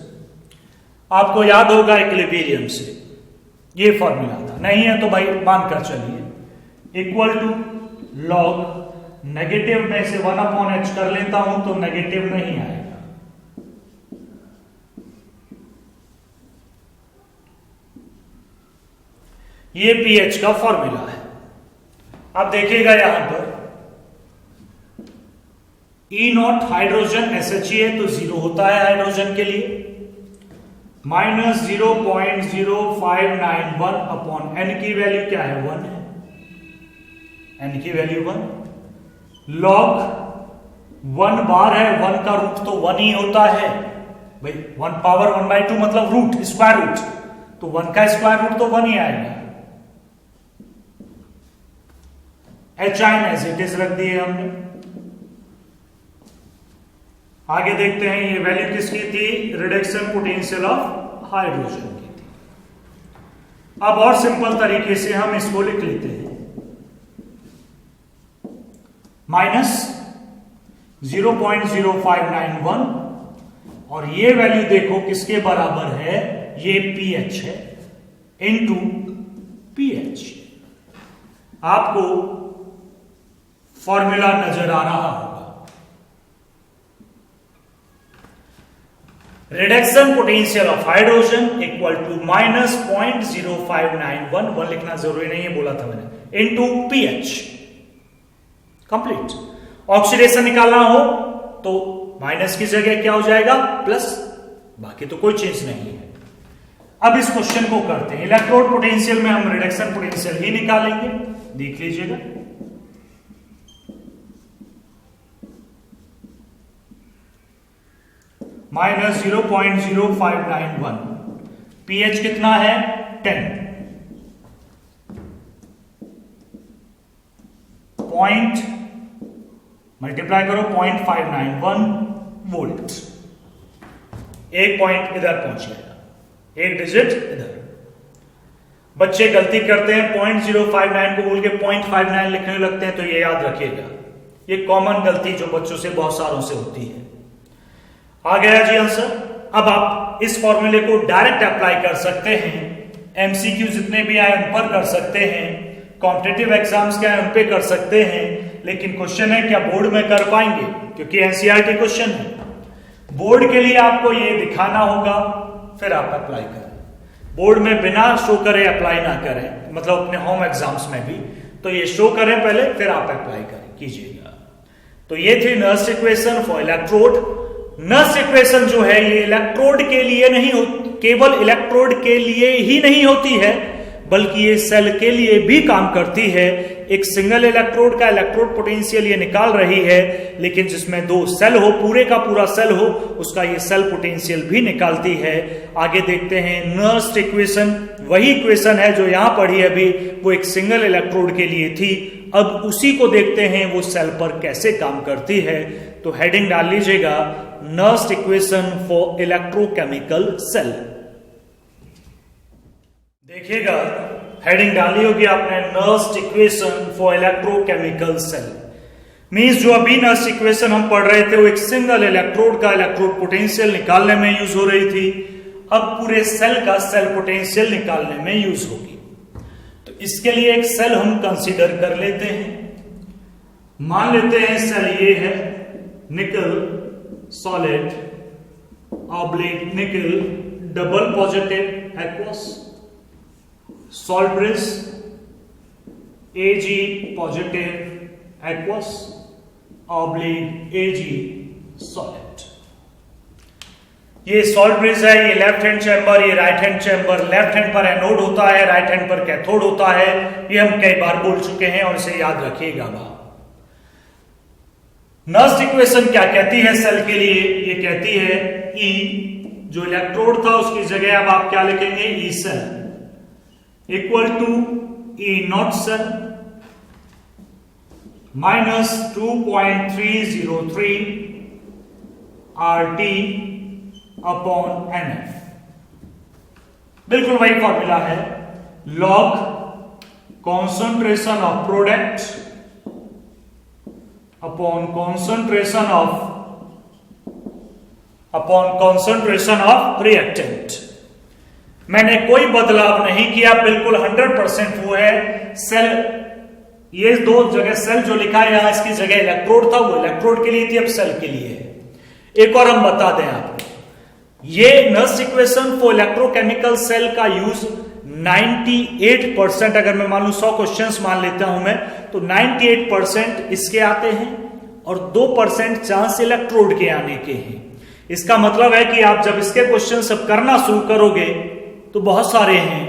आपको याद होगा इक्विलिब्रियम से ये फॉर्मूला था, नहीं है तो भाई मानकर चलिए, इक्वल टू लॉग नेगेटिव में से 1/h कर लेता हूं तो नेगेटिव नहीं आएगा, ये पीएच का फॉर्मूला है। अब देखिएगा यहां पर E नॉट हाइड्रोजन SHE है तो 0 होता है हाइड्रोजन के लिए, माइनस 0.0591 अपॉन n की वैल्यू क्या है? 1 है, n की वैल्यू 1, लॉग 1 बार है, 1 का रूट तो 1 ही होता है भाई, 1 पावर 1/2 मतलब रूट, स्क्वायर रूट, तो 1 का स्क्वायर रूट तो 1 ही आएगा। H ion as it is रख दिए हमने। आगे देखते हैं, ये वैल्यू किसकी थी? रिडक्शन पोटेंशियल ऑफ हाइड्रोजन की थी। अब और सिंपल तरीके से हम इसको लिख लेते हैं, माइनस 0.0591 और ये वैल्यू देखो किसके बराबर है? ये पीएच है इनटू पीएच। आपको फॉर्मूला नजर आ रहा होगा। Reduction potential of hydrogen equal to minus 0.0591, 1 लिखना जरूरी नहीं है, बोला था मैंने, इनटू पीएच। कंप्लीट। ऑक्सीडेशन निकालना हो तो माइनस की जगह क्या हो जाएगा? प्लस, बाकी तो कोई चेंज नहीं है। अब इस क्वेश्चन को करते हैं, इलेक्ट्रोड पोटेंशियल में हम रिडक्शन पोटेंशियल ही निकालेंगे, देख लीजिएगा। माइनस 0.0591, पीएच कितना है? 10, पॉइंट मल्टीप्लाई करो 0.591 वोल्ट, एक पॉइंट इधर पहुंच जाएगा, एक डिजिट इधर। बच्चे गलती करते हैं, 0.059 को बोल के 0.59 लिखने लगते हैं, तो ये याद रखिएगा, ये कॉमन गलती जो बच्चों से बहुत सारों से होती है। आ गया जी आंसर। अब आप इस फॉर्मूले को डायरेक्ट अप्लाई कर सकते हैं, एमसीक्यू जितने भी आए उन पर कर सकते हैं। कॉम्पिटिटिव एग्जाम्स क्या है उन पे कर सकते हैं, लेकिन क्वेश्चन है क्या बोर्ड में कर पाएंगे, क्योंकि एनसीईआरटी क्वेश्चन है। बोर्ड के लिए आपको ये दिखाना होगा, फिर आप अप्लाई करें। बोर्ड में बिना शो करे अप्लाई ना करें, मतलब अपने होम एग्जाम्स में भी, तो ये शो करें पहले, फिर आप अप्लाई करें कीजिएगा। तो ये थी nurse equation for electrode. Nernst equation जो है ये इलेक्ट्रोड के लिए नहीं होती, केवल इलेक्ट्रोड के लिए ही नहीं होती है, बल्कि ये सेल के लिए भी काम करती है। एक सिंगल इलेक्ट्रोड का इलेक्ट्रोड पोटेंशियल ये निकाल रही है, लेकिन जिसमें दो सेल हो, पूरे का पूरा सेल हो, उसका ये सेल पोटेंशियल भी निकालती है। आगे देखते हैं नर्स इक्वेशन, वही इक्वेशन है जो यहां पढ़ी अभी, वो एक सिंगल इलेक्ट्रोड के लिए थी। अब उसी को देखते हैं वो सेल पर कैसे काम करती है। तो हेडिंग डाल लीजिएगा Nernst equation for electrochemical cell. देखिएगा हेडिंग डाली होगी आपने Nernst equation for electrochemical cell. Means जो अभी नर्स इक्वेशन हम पढ़ रहे थे वो एक सिंगल इलेक्ट्रोड का इलेक्ट्रोड पोटेंशियल निकालने में यूज हो रही थी, अब पूरे सेल का सेल पोटेंशियल निकालने में यूज होगी। तो इसके लिए एक सेल हम कंसीडर कर लेते हैं। मान लेते हैं सेल ये है निकल सॉलिड ऑब्लिक निकल double positive aqueous, salt bridge Ag positive aqueous oblique Ag solid। ये सॉल्ट ब्रिज है, ये लेफ्ट हैंड चैम्बर, ये right hand chamber. Left hand पर एनोड होता है, राइट हैंड पर कैथोड होता है। ये हम कई बार बोल चुके हैं और इसे याद रखिएगा। नर्स इक्वेशन क्या कहती है सेल के लिए? ये कहती है E, जो इलेक्ट्रोड था उसकी जगह अब आप क्या लिखेंगे, E cell equal to E naught cell minus 2.303 RT upon NF। बिल्कुल वही फॉर्मूला है, log concentration of product upon concentration of reactant. मैंने कोई बदलाव नहीं किया, बिल्कुल 100% वो है। सेल, ये दो जगह सेल जो लिखा है यहां, इसकी जगह इलेक्ट्रोड था, वो इलेक्ट्रोड के लिए थी, अब सेल के लिए है। एक और हम बता दें आपको, ये Nernst equation for electrochemical cell का यूज 98%, अगर मैं मान लू 100 क्वेश्चंस मान लेता हूं मैं, तो 98% इसके आते हैं और 2% चांस इलेक्ट्रोड के आने के हैं। इसका मतलब है कि आप जब इसके क्वेश्चन सब करना शुरू करोगे तो बहुत सारे हैं,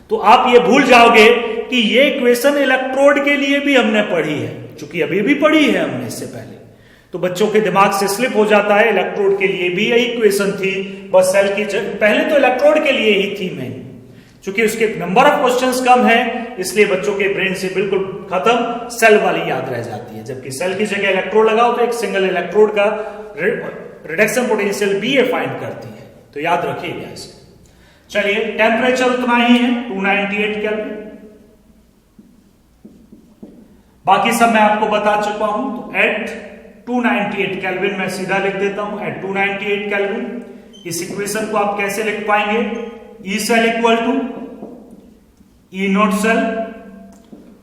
तो आप ये भूल जाओगे कि ये इक्वेशन इलेक्ट्रोड के लिए भी हमने पढ़ी है, क्योंकि अभी भी पढ़ी है हमने इससे पहले। तो बच्चों के दिमाग से स्लिप हो जाता है, इलेक्ट्रोड के लिए भी यही इक्वेशन थी, बस सेल की पहले तो इलेक्ट्रोड के लिए ही थी मेन, क्योंकि उसके नंबर ऑफ क्वेश्चंस कम है, इसलिए बच्चों के ब्रेन से बिल्कुल खत्म, सेल वाली याद रह जाती है। जबकि सेल की जगह इलेक्ट्रोड लगाओ तो एक सिंगल इलेक्ट्रोड का रिडक्शन पोटेंशियल भी ये फाइंड करती है, तो याद रखिएगा इसे। चलिए टेम्परेचर उतना ही है 298 केल्विन, बाकी सब मैं आपको बता चुका हूं। तो एट 298 केल्विन मैं सीधा लिख देता हूं, एट 298 केल्विन। इस इक्वेशन को आप कैसे लिख पाएंगे, E cell equal to E not cell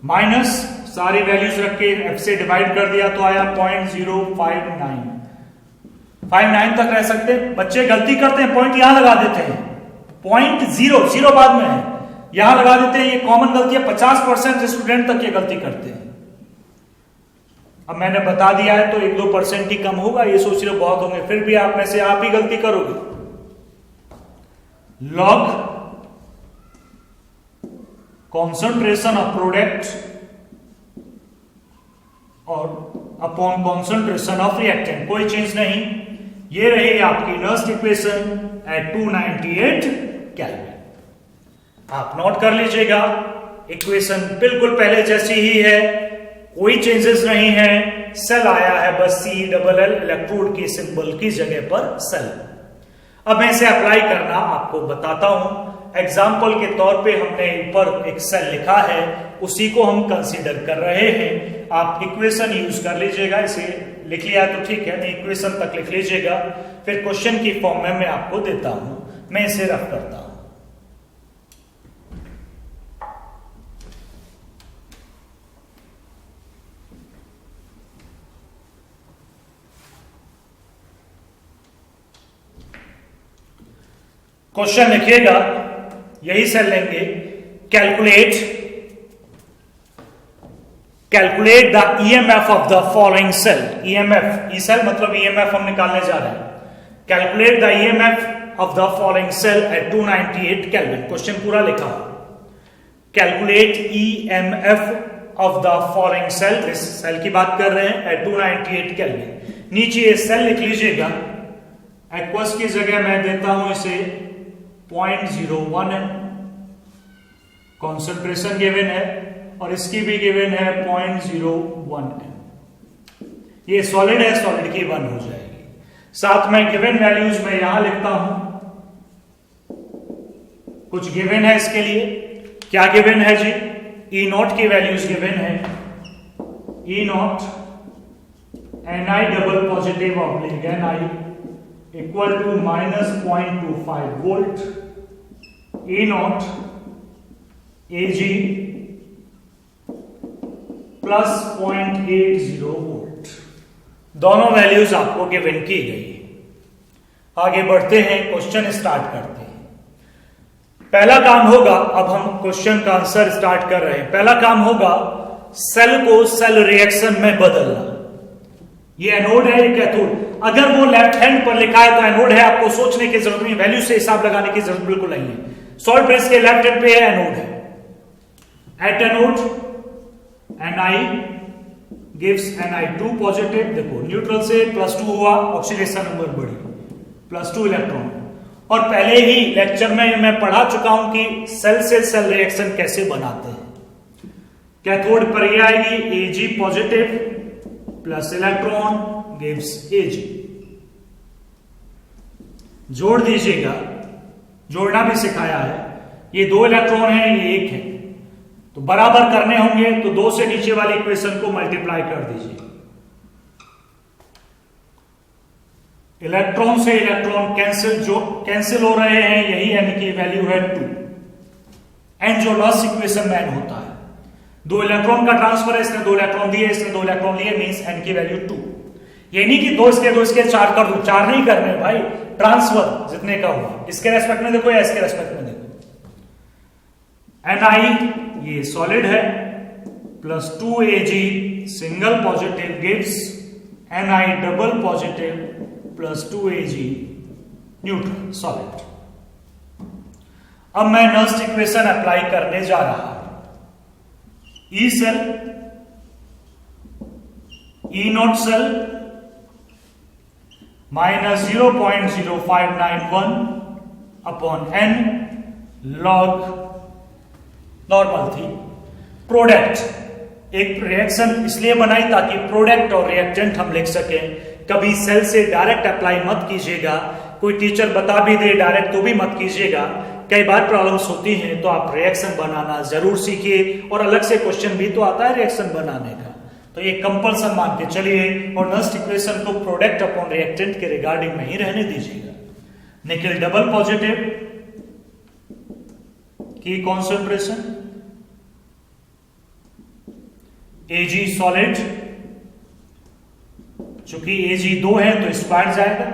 minus सारी वैल्यूज रख के एफ से डिवाइड कर दिया तो आया 0.059 तक रह सकते। बच्चे गलती करते हैं, पॉइंट यहां लगा देते हैं, पॉइंट जीरो बाद में है, यहां लगा देते हैं। ये कॉमन गलती है, 50% स्टूडेंट तक ये गलती करते हैं। अब मैंने बता दिया है तो 1-2% ही कम होगा, ये सोच रहे बहुत होंगे, फिर भी आप में से आप ही गलती करोगे। लॉग कॉन्सेंट्रेशन ऑफ प्रोडक्ट और अपॉन कॉन्सेंट्रेशन ऑफ रिएक्टेंट, कोई चेंज नहीं। ये रही आपकी नर्स इक्वेशन एट 298 केल्विन। आप नोट कर लीजिएगा, इक्वेशन बिल्कुल पहले जैसी ही है, कोई चेंजेस नहीं है। सेल आया है बस CLL इलेक्ट्रोड के सिंबल की जगह पर सेल। अब मैं इसे अप्लाई करना आपको बताता हूं। एग्जाम्पल के तौर पे हमने ऊपर एक सेल लिखा है, उसी को हम कंसीडर कर रहे हैं। आप इक्वेशन यूज कर लीजिएगा, इसे लिख लिया तो ठीक है, नहीं इक्वेशन तक लिख लीजिएगा, फिर क्वेश्चन की फॉर्म में मैं आपको देता हूं। मैं इसे रफ करता हूं। क्वेश्चन लिखिएगा, यही सेल लेंगे, calculate the EMF of the following cell. EMF, E cell मतलब ईएमएफ हम निकालने जा रहे हैं। Calculate the EMF of the following cell at 298 kelvin. Question पूरा लिखा, calculate EMF of the following cell, इस सेल की बात कर रहे हैं, एट 298 केल्विन। नीचे ये सेल लिख लीजिएगा, एक्वस की जगह मैं देता हूं इसे 0.01 है, कॉन्सेंट्रेशन गिवन है, और इसकी भी गिवन है 0.01 है। ये सॉलिड है, सॉलिड की 1 हो जाएगी। साथ में गिवन वैल्यूज मैं यहां लिखता हूं, कुछ गिवन है इसके लिए। क्या गिवन है जी? ई नॉट की वैल्यूज गिवन है, E not Ni double positive oblique Ni equal to -0.25 volt, E not Ag plus 0.80 volt. दोनों वैल्यूज आपको गिवन की गई। आगे बढ़ते हैं, क्वेश्चन स्टार्ट करते हैं। पहला काम होगा, अब हम क्वेश्चन का आंसर स्टार्ट कर रहे हैं। पहला काम होगा सेल को सेल रिएक्शन में बदलना। ये एनोड है, ये कैथोड। अगर वो लेफ्ट हैंड पर लिखा है तो एनोड है, आपको सोचने की जरूरत नहीं, वैल्यू से हिसाब लगाने की जरूरत बिल्कुल नहीं है। सॉल्ट बेस के लेफ्ट हैंड पे है, एनोड है। At anode Ni gives Ni2 positive. देखो न्यूट्रल से +2 हुआ, ऑक्सीडेशन नंबर बढ़ी, +2 इलेक्ट्रॉन। और पहले ही लेक्चर में मैं पढ़ा चुका हूं कि सेल से सेल रिएक्शन कैसे बनाते हैं। कैथोड पर ये आएगी Ag positive plus electron gives Ag। जोड़ दीजिएगा, जोड़ना भी सिखाया है। ये 2 इलेक्ट्रॉन है, ये 1 है, तो बराबर करने होंगे तो 2 से नीचे वाली इक्वेशन को मल्टीप्लाई कर दीजिए। इलेक्ट्रॉन से इलेक्ट्रॉन कैंसिल हो रहे हैं, यही n की वैल्यू है 2। n जो लास्ट इक्वेशन में n होता है। 2 इलेक्ट्रॉन का ट्रांसफर है, इसने 2 इलेक्ट्रॉन दिए, इसने 2 इलेक्ट्रॉन लिए, मींस n की वैल्यू 2। ये नहीं कि 2 इसके 4 कर दो, 4 नहीं करने भाई, ट्रांसफर जितने का हुआ। इसके रेस्पेक्ट में देखो या इसके रेस्पेक्ट में देखो। Ni ये सॉलिड है, plus 2Ag single positive gives Ni double positive plus 2Ag neutral solid. अब मैं नेक्स्ट इक्वेशन अप्लाई करने जा रहा हूं। E cell, E not cell -0.0591 upon n log normal थी। प्रोडक्ट, एक रिएक्शन इसलिए बनाई ताकि प्रोडक्ट और रिएक्टेंट हम लिख सकें। कभी सेल से डायरेक्ट अप्लाई मत कीजिएगा, कोई टीचर बता भी दे डायरेक्ट तो भी मत कीजिएगा। कई बार प्रॉब्लम्स होती हैं, तो आप रिएक्शन बनाना जरूर सीखिए, और अलग से क्वेश्चन भी तो आता है रिएक्शन बनाने का, तो ये कंपल्सन मान के चलिए। और नेक्स्ट इक्वेशन को प्रोडक्ट अपॉन रिएक्टेंट के रिगार्डिंग में ही रहने दीजिएगा। निकल डबल पॉजिटिव की कॉन्सेंट्रेशन, Ag सॉलिड, चूंकि Ag 2 है तो स्क्वायर जाएगा,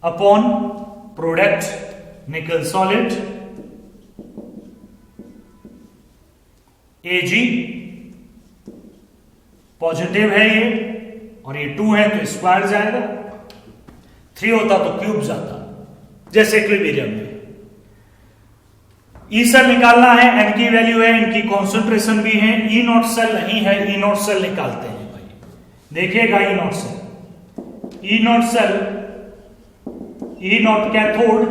अपॉन प्रोडक्ट निकल सॉलिड Ag पॉजिटिव है ये, और ये 2 है तो स्क्वायर जाएगा। 3 होता तो क्यूब जाता, जैसे इक्विलिब्रियम में। ई सेल निकालना है, n की वैल्यू है, इनकी कॉन्सेंट्रेशन भी है। ई नॉट सेल नहीं है, ई नॉट सेल निकालते हैं भाई। देखिएगा E not cell, E not cell, E not cathode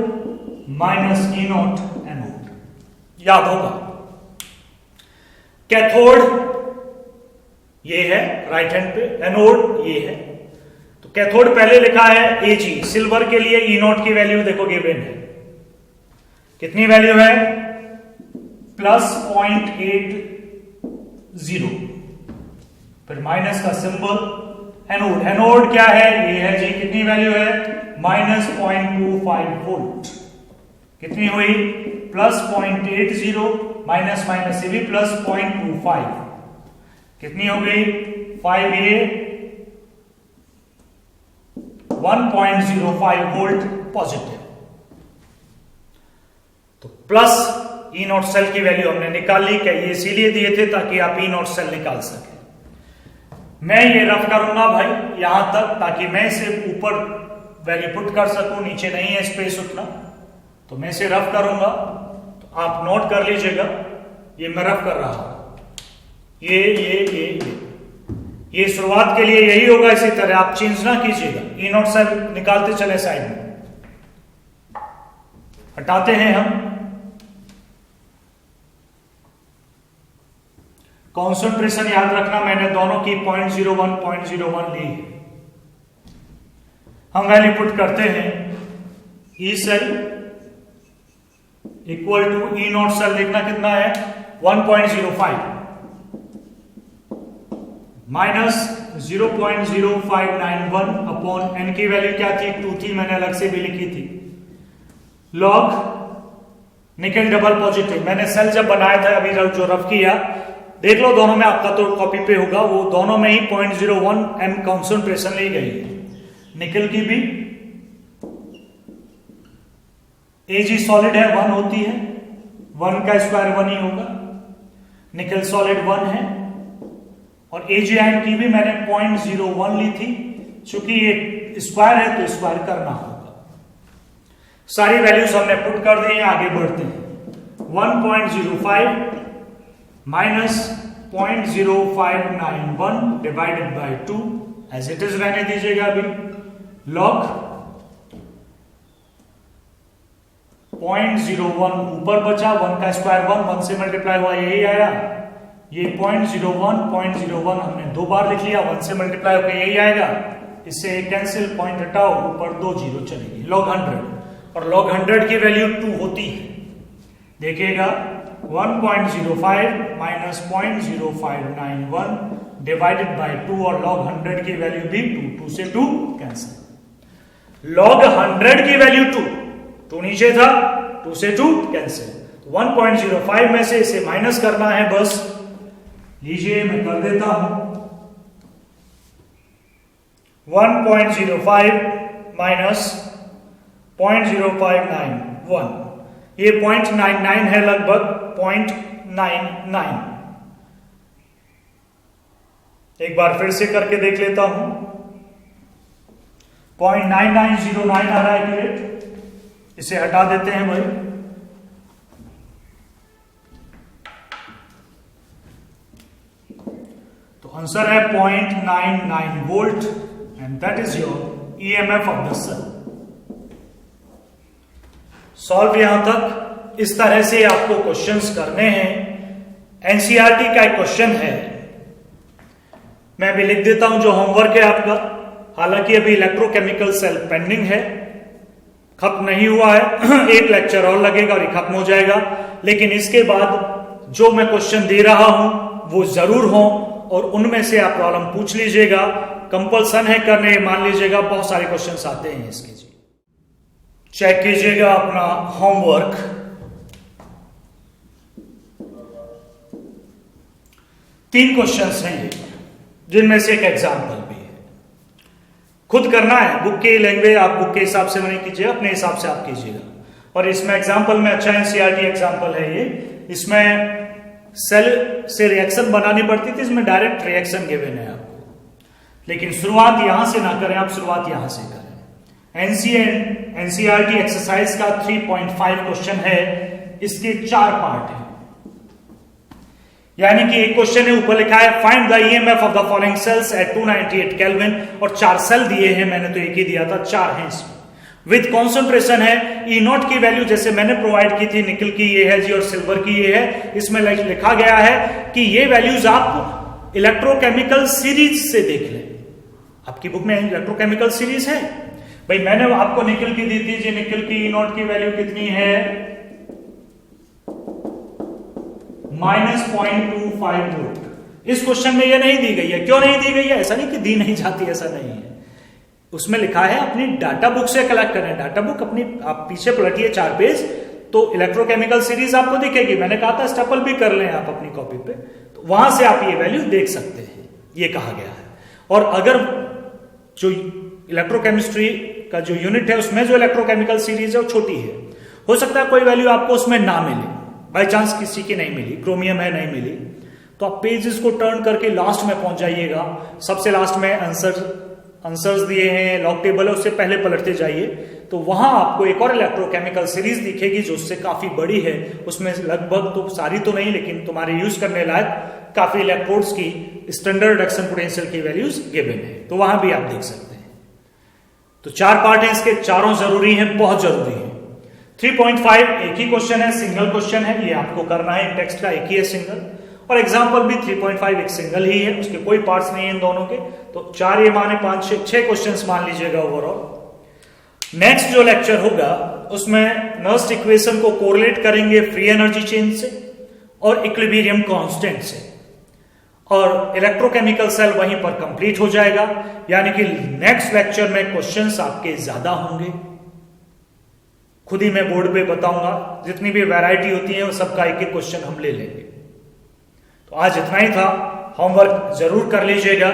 minus E not anode, याद होगा। कैथोड ये है राइट हैंड पे, एनोड ये है। तो कैथोड पहले लिखा है Ag, सिल्वर के लिए ई नॉट की वैल्यू देखो गिवन है, कितनी वैल्यू है, प्लस 0.80, फिर माइनस का सिंबल। एनोड, एनोड क्या है, ये है जी, कितनी वैल्यू है, -0.25 वोल्ट। कितनी हुई, +0.80, माइनस माइनस ये भी +0.25, कितनी हो गई, 5 ये 1.05 वोल्ट पॉजिटिव। तो प्लस ई नॉट सेल की वैल्यू हमने निकाल ली। क्या ये इसीलिए दिए थे ताकि आप ई नॉट सेल निकाल सके। मैं ये रफ करूंगा भाई यहां तक ताकि मैं इसे ऊपर वैल्यू पुट कर सकूं, नीचे नहीं है स्पेस उतना, तो मैं इसे रफ करूंगा। तो आप नोट कर लीजिएगा, ये मैं रफ कर रहा हूं। ये शुरुआत के लिए यही होगा, इसी तरह आप चेंज ना कीजिएगा। ई नॉट सेल निकालते चले साइड में, हटाते हैं हम। कॉन्सेंट्रेशन याद रखना, मैंने दोनों की 0.01 ली है। हम वैल्यू पुट करते हैं। E cell equal to E not cell देखना कितना है 1.05 माइनस 0.0591 अपॉन एन की वैल्यू क्या थी 2 थी, मैंने अलग से भी लिखी थी। लॉग निकेल डबल पॉजिटिव मैंने सेल जब बनाया था अभी जो रफ किया देख लो, दोनों में आपका तो कॉपी पे होगा, वो दोनों में ही 0.01 m कॉन्सेंट्रेशन ली गई है। निकेल की भी Ag सॉलिड है 1 होती है, 1 का स्क्वायर 1 ही होगा। निकेल सॉलिड 1 है और Ag आयन की भी मैंने 0.01 ली थी, चूंकि ये स्क्वायर है तो स्क्वायर करना होगा। सारी वैल्यूज हमने पुट कर दी हैं, आगे बढ़ते हैं। 1.05 minus 0.0591 divided by 2 as it is रहने दीजिएगा अभी। लॉग 0.01 ऊपर बचा, 1 का स्क्वायर 1 से मल्टीप्लाई हुआ यही आया। ये 0.01 हमने 2 बार लिख लिया, 1 से मल्टीप्लाई होकर यही आएगा। इससे कैंसिल, पॉइंट हटाओ, ऊपर 2 जीरो चलेगी। लॉग 100 और लॉग 100 की वैल्यू 2 होती है। देखिएगा 1.05 माइनस 0.0591 डिवाइडेड बाय 2 और लॉग 100 की वैल्यू भी 2 से 2 कैंसिल। लॉग 100 की वैल्यू 2 नीचे था, 2 से 2 कैंसिल। 1.05 में से इसे माइनस करना है बस। लीजिए मैं कर देता हूं। 1.05 माइनस 0.0591 ये 0.99 है, लगभग 0.99। एक बार फिर से करके देख लेता हूं। 0.9909 आ रहा है एक्यूरेट, इसे हटा देते हैं भाई। तो आंसर है 0.99 volt and that is your EMF of the cell. Solve यहां तक। इस तरह से आपको क्वेश्चंस करने हैं। एनसीईआरटी का एक क्वेश्चन है, मैं भी लिख देता हूं जो होमवर्क है आपका। हालांकि अभी इलेक्ट्रोकेमिकल सेल पेंडिंग है, खत्म नहीं हुआ है। एक लेक्चर और लगेगा और ये खत्म हो जाएगा। लेकिन इसके बाद जो मैं क्वेश्चन दे रहा हूं वो जरूर हो और उनमें से आप प्रॉब्लम पूछ लीजिएगा। कंपल्सन है करने, मान लीजिएगा बहुत सारे क्वेश्चंस आते हैं इसके। जी चेक कीजिएगा अपना होमवर्क। तीन क्वेश्चंस हैं ये, जिनमें से एक एग्जाम्पल भी है। खुद करना है, बुक की लैंग्वेज आप बुक के हिसाब से नहीं कीजिएगा, अपने हिसाब से आप कीजिएगा। और इसमें एग्जाम्पल में अच्छा एनसीईआरटी एग्जाम्पल है ये। इसमें सेल से रिएक्शन बनानी पड़ती थी, इसमें डायरेक्ट रिएक्शन गिवन है आपको। लेकिन शुरुआत यहां से ना करें, आप शुरुआत यहां से करें। एनसीईआरटी एक्सरसाइज का 3.5 क्वेश्चन है, इसके 4 पार्ट हैं। यानी कि एक क्वेश्चन है, ऊपर लिखा है find the EMF of the following cells at 298 kelvin, और 4 सेल दिए हैं, मैंने तो एक ही दिया था, 4 हैं इसमें। विद कॉन्सेंट्रेशन है ई नॉट की वैल्यू जैसे मैंने प्रोवाइड की थी, निकल की ये है जी और सिल्वर की ये है। इसमें लिखा गया है कि ये वैल्यूज आप इलेक्ट्रोकेमिकल सीरीज से देख लें। आपकी बुक में इलेक्ट्रोकेमिकल सीरीज है भाई। मैंने आपको निकल की दी थी जी, निकल की ई नॉट की वैल्यू कितनी है -0.25 वोल्ट। इस क्वेश्चन में ये नहीं दी गई है। क्यों नहीं दी गई है? ऐसा नहीं कि दी नहीं जाती, ऐसा नहीं है। उसमें लिखा है अपनी डाटा बुक से कलेक्ट करें। डाटा बुक अपनी आप पीछे पलटिए 4 पेज, तो इलेक्ट्रोकेमिकल सीरीज आपको दिखेगी। मैंने कहा था स्टेपल भी कर लें आप अपनी कॉपी पे, तो वहां से आप ये वैल्यू देख सकते हैं, ये कहा गया है। और अगर जो इलेक्ट्रोकेमिस्ट्री का जो यूनिट है उसमें जो इलेक्ट्रोकेमिकल सीरीज है वो छोटी है, हो सकता है कोई वैल्यू आपको उसमें ना मिले, बाय चांस किसी की नहीं मिली, क्रोमियम है नहीं मिली, तो आप पेजेस को टर्न करके लास्ट में पहुंच जाइएगा। सबसे लास्ट में आंसर्स दिए हैं, लॉग टेबल है, उससे पहले पलटते जाइए तो वहां आपको एक और इलेक्ट्रोकेमिकल सीरीज दिखेगी जो उससे काफी बड़ी है। उसमें लगभग, तो सारी तो नहीं लेकिन तुम्हारे यूज करने लायक काफी इलेक्ट्रोड्स की स्टैंडर्ड रिडक्शन पोटेंशियल की वैल्यूज गिवन है, तो वहां भी आप देख सकते हैं। तो 4 पार्ट है इसके, चारों जरूरी हैं, बहुत जरूरी है। 3.5 एक ही क्वेश्चन है, सिंगल क्वेश्चन है, ये आपको करना है, टेक्स्ट का एक ही है सिंगल, और एग्जाम्पल भी 3.5 एक सिंगल ही है, उसके कोई पार्ट्स नहीं है इन दोनों के। तो 4 ये माने 5 6 क्वेश्चंस मान लीजिएगा ओवरऑल। नेक्स्ट जो लेक्चर होगा उसमें नर्स्ट इक्वेशन को कोरिलेट करेंगे फ्री एनर्जी चेंज से और इक्विलिब्रियम कांस्टेंट से, और इलेक्ट्रोकेमिकल सेल वहीं पर कंप्लीट हो जाएगा। यानी कि नेक्स्ट लेक्चर में क्वेश्चंस आपके ज्यादा होंगे, खुद ही मैं बोर्ड पे बताऊंगा, जितनी भी वैरायटी होती है वो सबका एक एक क्वेश्चन हम ले लेंगे। तो आज इतना ही था, होमवर्क जरूर कर लीजिएगा।